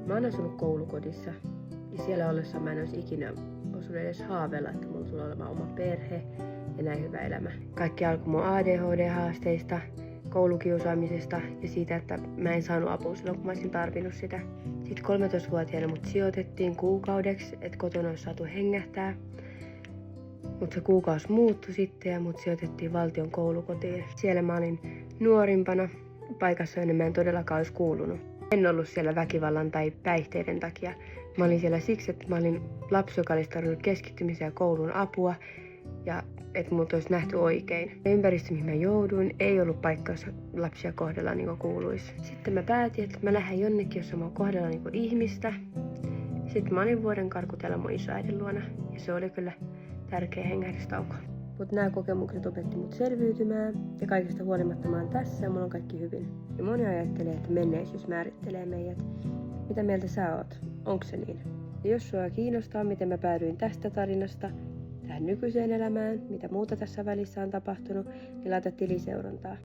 Mä oon asunut koulukodissa ja siellä ollessa mä en olisi ikinä osunut edes haaveilla, että mulla tulee olemaan oma perhe ja näin hyvä elämä. Kaikki alkoi mun ADHD-haasteista, koulukiusaamisesta ja siitä, että mä en saanut apua silloin, kun mä olisin tarvinnut sitä. Sitten 13-vuotiaana mut sijoitettiin kuukaudeksi, että kotona olisi saatu hengähtää. Mutta se kuukausi muuttui sitten ja mut sijoitettiin valtion koulukotiin. Siellä mä olin nuorimpana paikassa, jonne mä en todellakaan olisi kuulunut. En ollut siellä väkivallan tai päihteiden takia. Mä olin siellä siksi, että mä olin lapsi, joka olisi tarvinnut keskittymisen ja koulun apua ja että mut olisi nähty oikein. Ympäristö, mihin mä jouduin, ei ollut paikka, jossa lapsia kohdellaan niin kuin kuuluisi. Sitten mä päätin, että mä lähden jonnekin, jossa mä kohdellaan niin kuin ihmistä. Sitten mä olin vuoden karkutella mun isoäidin luona ja se oli kyllä tärkeä hengähdystauko. Mutta nämä kokemukset opetti mut selviytymään ja kaikesta huolimatta mä oon tässä ja mulla on kaikki hyvin. Ja moni ajattelee, että menneisyys määrittelee meidät. Mitä mieltä sä oot? Onko se niin? Ja jos sua kiinnostaa, miten mä päädyin tästä tarinasta tähän nykyiseen elämään, mitä muuta tässä välissä on tapahtunut, niin laita tiliseurantaa.